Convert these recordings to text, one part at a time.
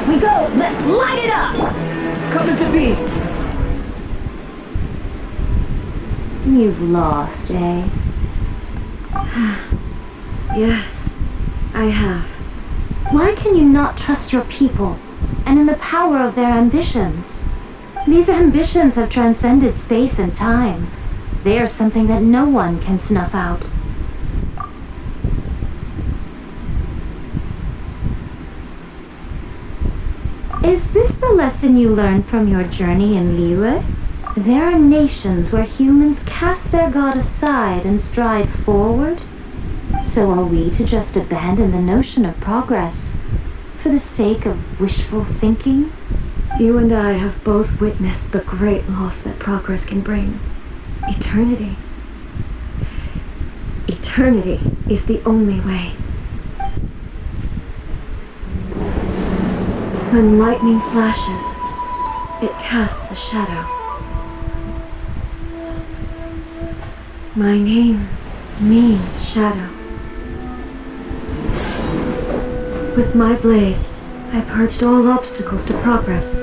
Off we go! Let's light it up! Coming to be! You've lost, eh? Yes, I have. Why can you not trust your people, and in the power of their ambitions? These ambitions have transcended space and time. They are something that no one can snuff out. Is this the lesson you learned from your journey in Liyue? There are nations where humans cast their god aside and stride forward. So are we to just abandon the notion of progress for the sake of wishful thinking? You and I have both witnessed the great loss that progress can bring. Eternity. Eternity is the only way. When lightning flashes, it casts a shadow. My name means shadow. With my blade, I purged all obstacles to progress.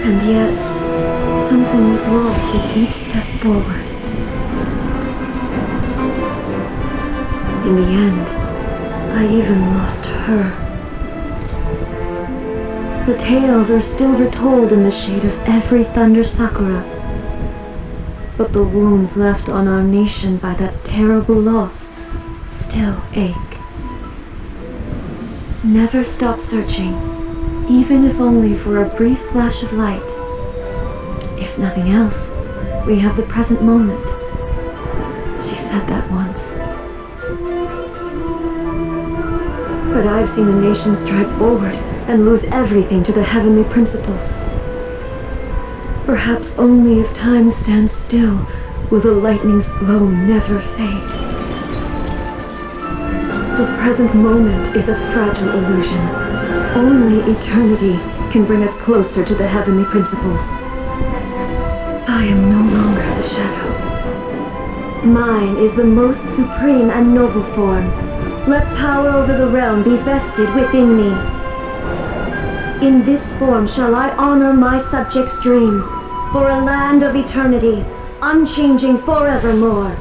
And yet, something was lost with each step forward. In the end, I even lost her. The tales are still retold in the shade of every thunder sakura. But the wounds left on our nation by that terrible loss still ache. Never stop searching, even if only for a brief flash of light. If nothing else, we have the present moment. She said that once. But I've seen a nation stride forward and lose everything to the heavenly principles. Perhaps only if time stands still will the lightning's glow never fade. The present moment is a fragile illusion. Only eternity can bring us closer to the heavenly principles. I am no longer the shadow. Mine is the most supreme and noble form. Let power over the realm be vested within me. In this form shall I honor my subjects' dream, for a land of eternity, unchanging forevermore.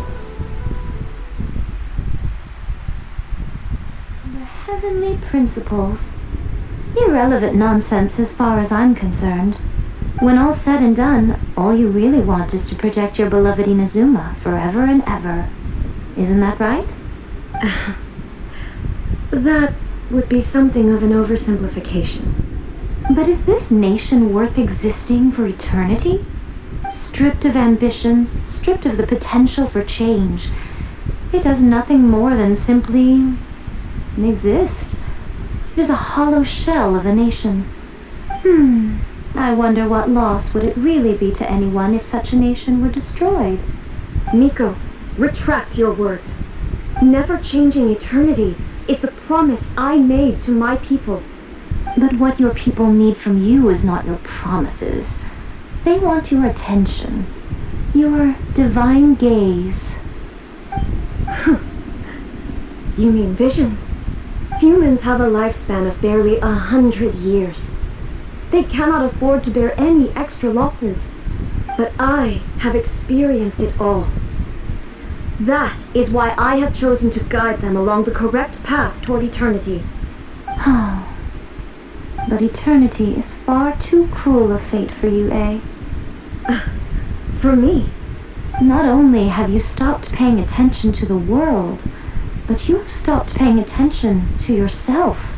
The heavenly principles. Irrelevant nonsense as far as I'm concerned. When all's said and done, all you really want is to protect your beloved Inazuma forever and ever. Isn't that right? That would be something of an oversimplification. But is this nation worth existing for eternity? Stripped of ambitions, stripped of the potential for change, it does nothing more than simply exist. It is a hollow shell of a nation. I wonder what loss would it really be to anyone if such a nation were destroyed? Miko, retract your words. Never changing eternity is the promise I made to my people. But what your people need from you is not your promises. They want your attention, your divine gaze. You mean visions? Humans have a lifespan of barely 100 years. They cannot afford to bear any extra losses. But I have experienced it all. That is why I have chosen to guide them along the correct path toward eternity. But eternity is far too cruel a fate for you, eh? For me? Not only have you stopped paying attention to the world, but you have stopped paying attention to yourself.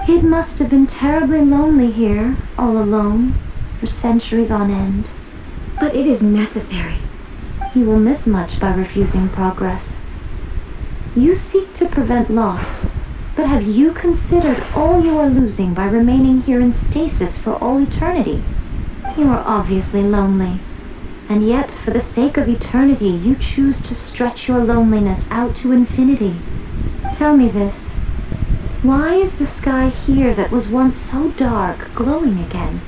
It must have been terribly lonely here, all alone, for centuries on end. But it is necessary. You will miss much by refusing progress. You seek to prevent loss, but have you considered all you are losing by remaining here in stasis for all eternity? You are obviously lonely, and yet for the sake of eternity you choose to stretch your loneliness out to infinity. Tell me this. Why is the sky here that was once so dark glowing again?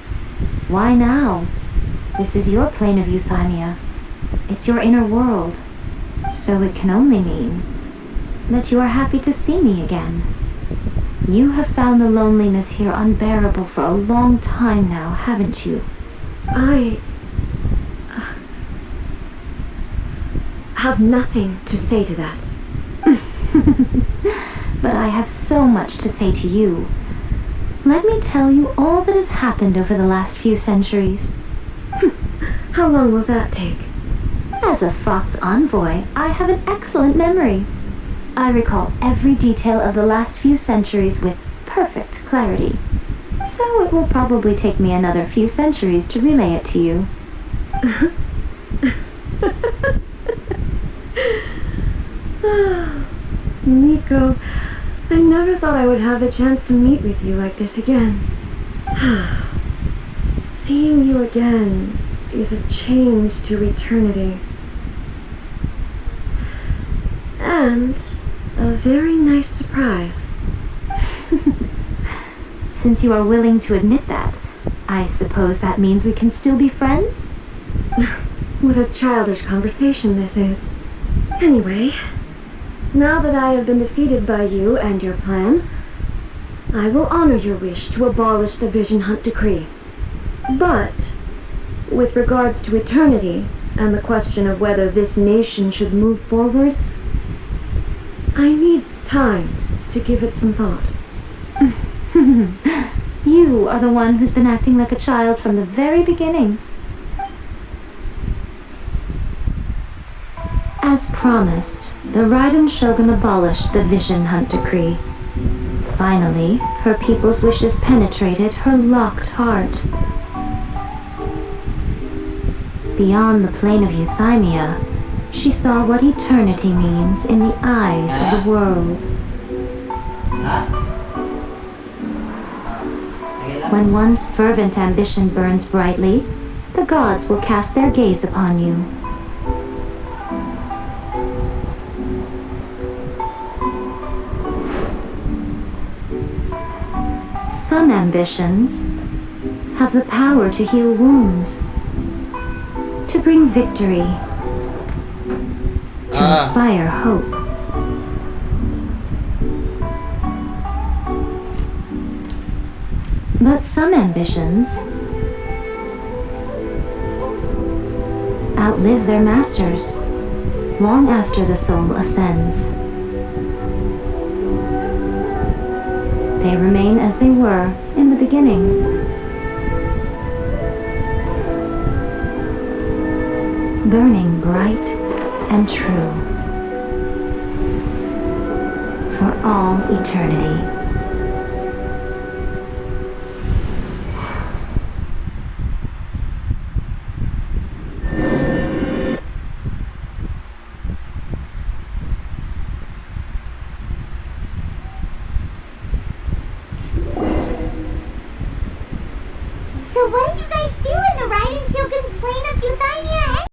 Why now? This is your plane of euthymia. It's your inner world. So it can only mean that you are happy to see me again. You have found the loneliness here unbearable for a long time now, haven't you? I have nothing to say to that. But I have so much to say to you. Let me tell you all that has happened over the last few centuries. How long will that take? As a Fox envoy, I have an excellent memory. I recall every detail of the last few centuries with perfect clarity. So it will probably take me another few centuries to relay it to you. Nico, I never thought I would have the chance to meet with you like this again. Seeing you again is a change to eternity. And a very nice surprise. Since you are willing to admit that, I suppose that means we can still be friends? What a childish conversation this is. Anyway, now that I have been defeated by you and your plan, I will honor your wish to abolish the Vision Hunt Decree. But, with regards to eternity and the question of whether this nation should move forward, I need time to give it some thought. You are the one who's been acting like a child from the very beginning. As promised, the Raiden Shogun abolished the Vision Hunt Decree. Finally, her people's wishes penetrated her locked heart. Beyond the plane of Euthymia, she saw what eternity means in the eyes of the world. When one's fervent ambition burns brightly, the gods will cast their gaze upon you. Some ambitions have the power to heal wounds, to bring victory, to inspire hope. But some ambitions outlive their masters long after the soul ascends. They remain as they were in the beginning. Burning bright and true for all eternity. So what did you guys do in the Raiden Shogun's plane of Euthymia